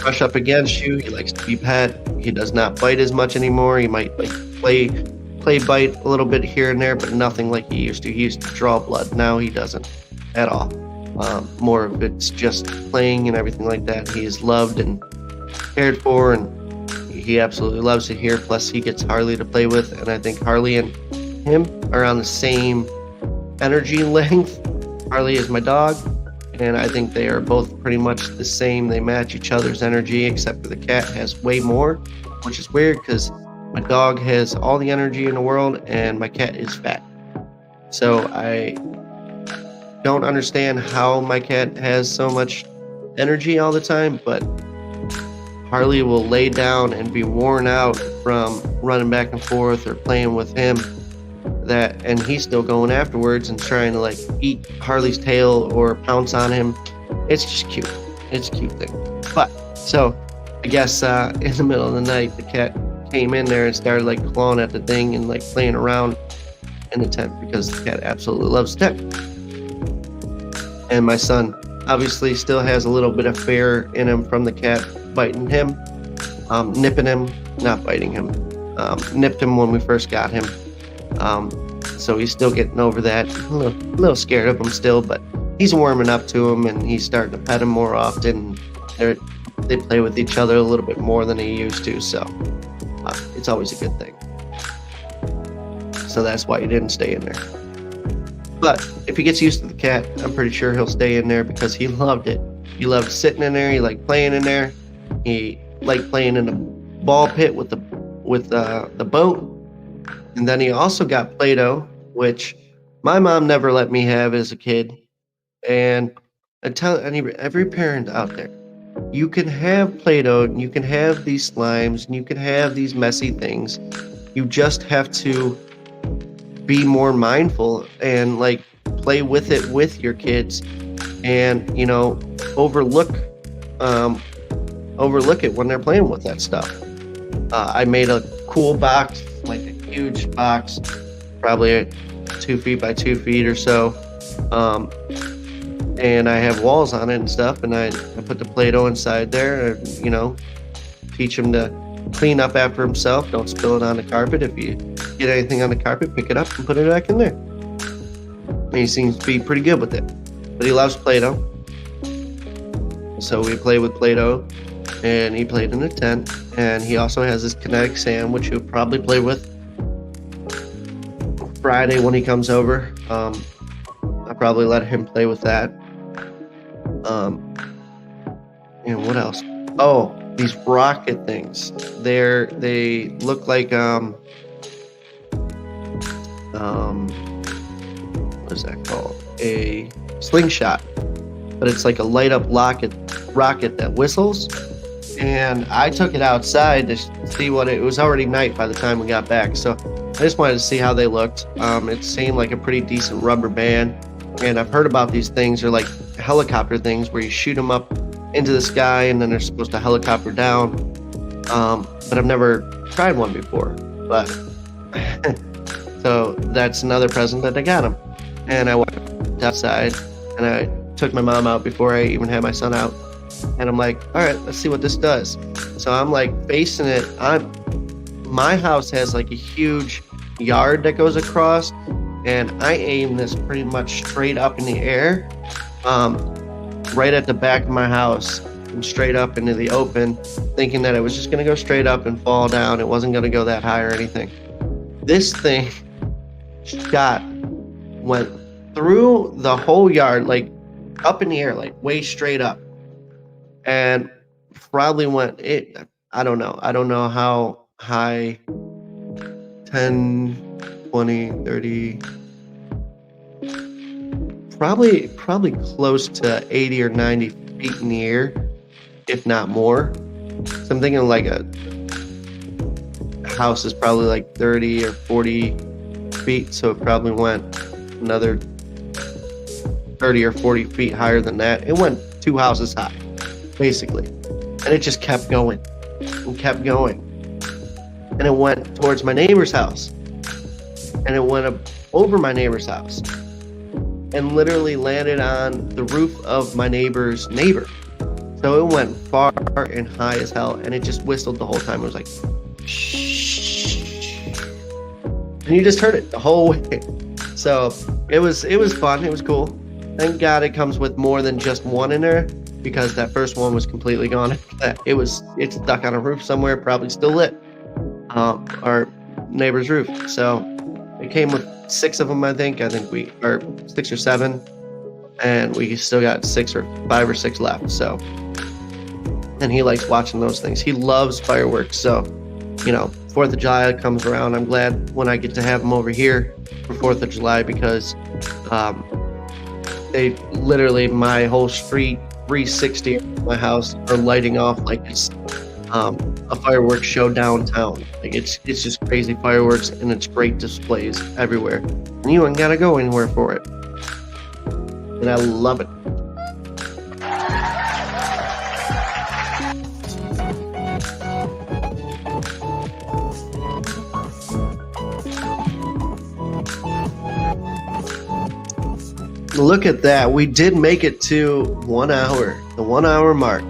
brush up against you. He likes to be pet. He does not bite as much anymore. He might like play bite a little bit here and there, but nothing like he used to. He used to draw blood. Now he doesn't at all. More of it's just playing and everything like that. He is loved and cared for, and he absolutely loves it here. Plus, he gets Harley to play with, and I think Harley and him are on the same energy length. Harley is my dog, and I think they are both pretty much the same. They match each other's energy, except for the cat has way more, which is weird because my dog has all the energy in the world and my cat is fat. So I don't understand how my cat has so much energy all the time, but Harley will lay down and be worn out from running back and forth or playing with him, and he's still going afterwards and trying to like eat Harley's tail or pounce on him. It's just cute. It's a cute thing. But so I guess in the middle of the night the cat came in there and started like clawing at the thing and like playing around in the tent because the cat absolutely loves tech. And my son obviously still has a little bit of fear in him from the cat biting him, nipping him, not biting him, nipped him when we first got him. So he's still getting over that. A little scared of him still, but he's warming up to him and he's starting to pet him more often. They play with each other a little bit more than he used to, so it's always a good thing. So that's why he didn't stay in there. But if he gets used to the cat, I'm pretty sure he'll stay in there because he loved it. He loved sitting in there. He liked playing in there. He liked playing in the ball pit with the boat. And then he also got Play-Doh, which my mom never let me have as a kid. And I tell every parent out there, you can have Play-Doh, and you can have these slimes, and you can have these messy things. You just have to be more mindful and like play with it with your kids, and overlook it when they're playing with that stuff. I made a cool box, like a huge box, probably 2 feet by 2 feet or so, and I have walls on it and stuff, and I put the Play-Doh inside there, teach him to clean up after himself. Don't spill it on the carpet. If you get anything on the carpet, pick it up and put it back in there. And he seems to be pretty good with it, but he loves Play-Doh. So we play with Play-Doh, and he played in a tent, and he also has this kinetic sand, which he'll probably play with Friday when he comes over. I'll probably let him play with that. And what else? Oh, these rocket things. They look like what is that called? A slingshot, but it's like a light up rocket that whistles. And I took it outside to see what it was. Already night by the time we got back, so I just wanted to see how they looked. It seemed like a pretty decent rubber band, and I've heard about these things. They're like helicopter things where you shoot them up into the sky and then they're supposed to helicopter down. But I've never tried one before. But so that's another present that I got him. And I went outside and I took my mom out before I even had my son out. And I'm like, all right, let's see what this does. So I'm like facing it. My house has like a huge yard that goes across, and I aim this pretty much straight up in the air, right at the back of my house and straight up into the open, thinking that it was just going to go straight up and fall down. It wasn't going to go that high or anything. This thing went through the whole yard, like up in the air, like way straight up, and probably I don't know how high, 10, 20, 30, probably close to 80 or 90 feet in the air, if not more. So I'm thinking like a house is probably like 30 or 40 feet, so it probably went another 30 or 40 feet higher than that. It went 2 houses high, basically, and it just kept going and kept going, and it went towards my neighbor's house, and it went up over my neighbor's house and literally landed on the roof of my neighbor's neighbor. So it went far and high as hell, and it just whistled the whole time. It was like shh, and you just heard it the whole way. So it was fun. It was cool. Thank God it comes with more than just one in there, because that first one was completely gone. It's stuck on a roof somewhere, probably still lit, our neighbor's roof. So it came with 6 of them, I think we are 6 or 7, and we still got 5 or 6 left. So, and he likes watching those things. He loves fireworks. So, 4th of July comes around, I'm glad when I get to have them over here for 4th of July because they literally, my whole street 360 of my house are lighting off like it's a fireworks show downtown. Like it's just crazy fireworks, and it's great displays everywhere. And you ain't gotta go anywhere for it. And I love it. Look at that. We did make it to 1 hour, the 1 hour mark.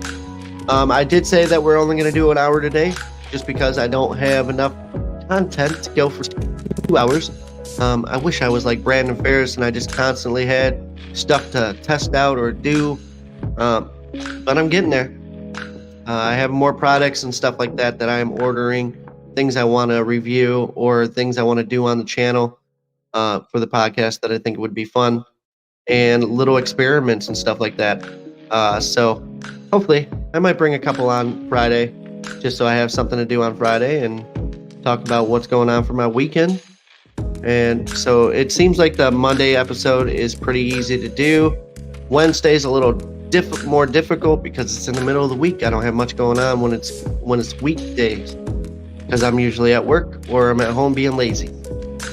I did say that we're only going to do an hour today just because I don't have enough content to go for 2 hours. I wish I was like Brandon Ferris and I just constantly had stuff to test out or do, but I'm getting there. I have more products and stuff like that I am ordering, things I want to review or things I want to do on the channel for the podcast that I think would be fun, and little experiments and stuff like that. So hopefully I might bring a couple on Friday just so I have something to do on Friday and talk about what's going on for my weekend. And so it seems like the Monday episode is pretty easy to do. Wednesday's a little more difficult because it's in the middle of the week. I don't have much going on when it's weekdays because I'm usually at work or I'm at home being lazy.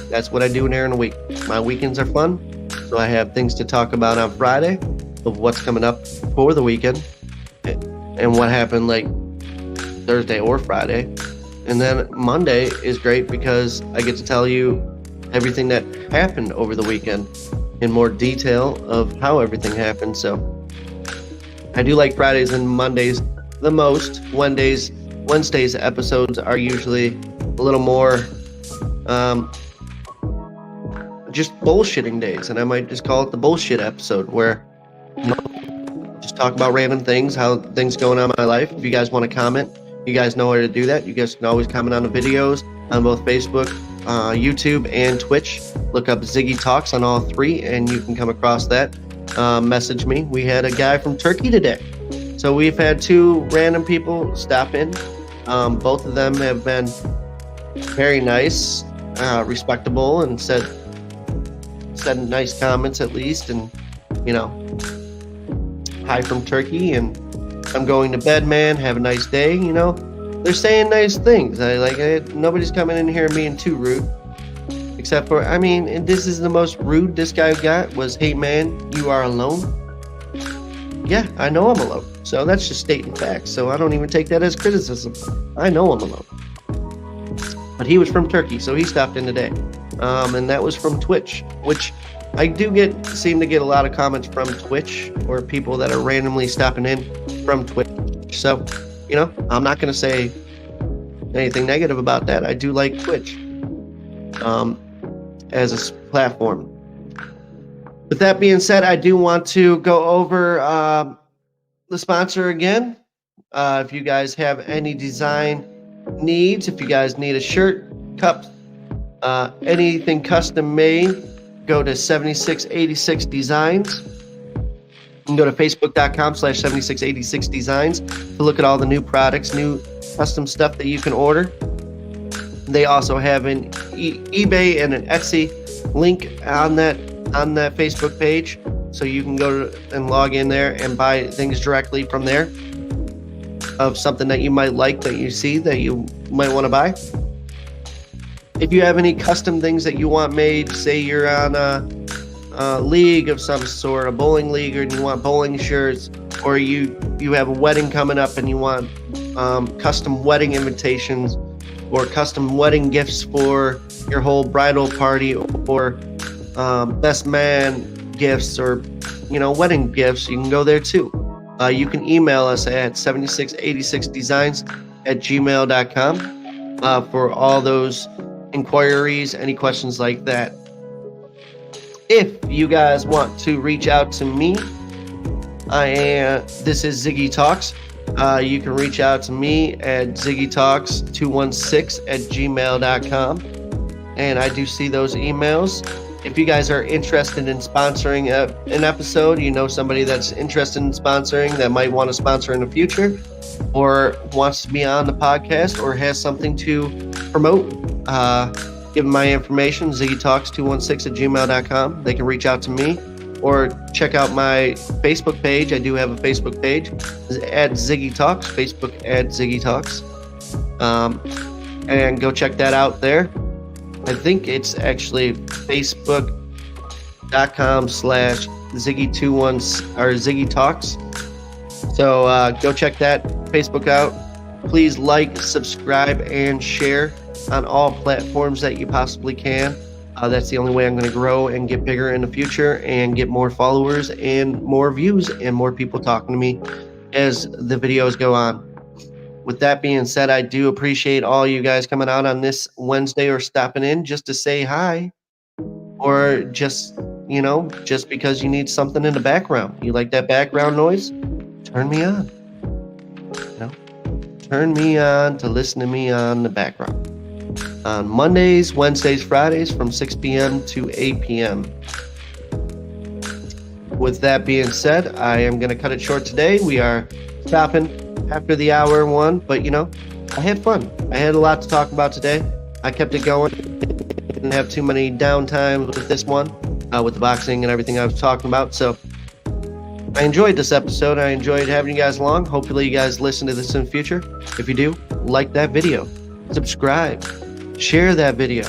That's what I do during the week. My weekends are fun, so I have things to talk about on Friday of what's coming up for the weekend and what happened like Thursday or Friday. And then Monday is great because I get to tell you everything that happened over the weekend in more detail of how everything happened. So I do like Fridays and Mondays the most. Wednesday's episodes are usually a little more just bullshitting days, and I might just call it the bullshit episode where just talk about random things, how things going on in my life. If you guys want to comment, you guys know where to do that. You guys can always comment on the videos on both Facebook, YouTube, and Twitch. Look up Ziggy Talks on all three, and you can come across that. Message me. We had a guy from Turkey today. So we've had two random people stop in. Both of them have been very nice, respectable, and said nice comments at least, and hi from Turkey, and I'm going to bed, man. Have a nice day. They're saying nice things. Nobody's coming in here being too rude, except for, and this is the most rude this guy got was, hey man, you are alone. Yeah, I know I'm alone. So that's just stating facts. So I don't even take that as criticism. I know I'm alone. But he was from Turkey, so he stopped in today. And that was from Twitch, which I do seem to get a lot of comments from Twitch, or people that are randomly stopping in from Twitch. So, I'm not going to say anything negative about that. I do like Twitch as a platform. With that being said, I do want to go over the sponsor again. If you guys have any design needs, if you guys need a shirt, cup, anything custom made, go to 7686 Designs. You can go to facebook.com/7686 Designs to look at all the new products, new custom stuff that you can order. They also have an eBay and an Etsy link on that Facebook page, so you can go and log in there and buy things directly from there of something that you might like, that you see that you might want to buy. If you have any custom things that you want made, say you're on a league of some sort, a bowling league, and you want bowling shirts, or you have a wedding coming up and you want custom wedding invitations or custom wedding gifts for your whole bridal party, or best man gifts, or wedding gifts, you can go there too. You can email us at 7686designs@gmail.com for all those inquiries, any questions like that. If you guys want to reach out to me, this is Ziggy Talks. You can reach out to me at ziggytalks216@gmail.com, and I do see those emails. If you guys are interested in sponsoring an episode, somebody that's interested in sponsoring that might want to sponsor in the future, or wants to be on the podcast, or has something to promote, give them my information, ziggytalks216@gmail.com. They can reach out to me or check out my Facebook page. I do have a Facebook page at Ziggy Talks, Facebook at Ziggy Talks. And go check that out there. I think it's actually facebook.com/Ziggy21 or Ziggy Talks. So go check that Facebook out. Please like, subscribe, and share on all platforms that you possibly can. That's the only way I'm going to grow and get bigger in the future and get more followers and more views and more people talking to me as the videos go on. With that being said, I do appreciate all you guys coming out on this Wednesday or stopping in just to say hi, or just, just because you need something in the background. You like that background noise? Turn me on. Turn me on to listen to me on the background. On Mondays, Wednesdays, Fridays from 6 p.m. to 8 p.m. With that being said, I am going to cut it short today. We are stopping after the hour one, but I had fun. I had a lot to talk about today. I kept it going. Didn't have too many downtime with this one, with the boxing and everything I was talking about. So I enjoyed this episode. I enjoyed having you guys along. Hopefully you guys listen to this in the future. If you do, like that video, subscribe, share that video.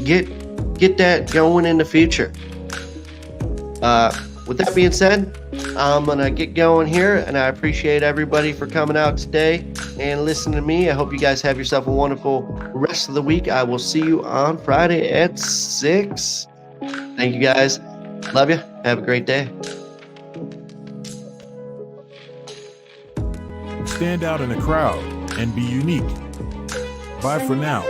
Get that going in the future. With that being said, I'm going to get going here, and I appreciate everybody for coming out today and listening to me. I hope you guys have yourself a wonderful rest of the week. I will see you on Friday at 6. Thank you, guys. Love you. Have a great day. Stand out in a crowd and be unique. Bye for now.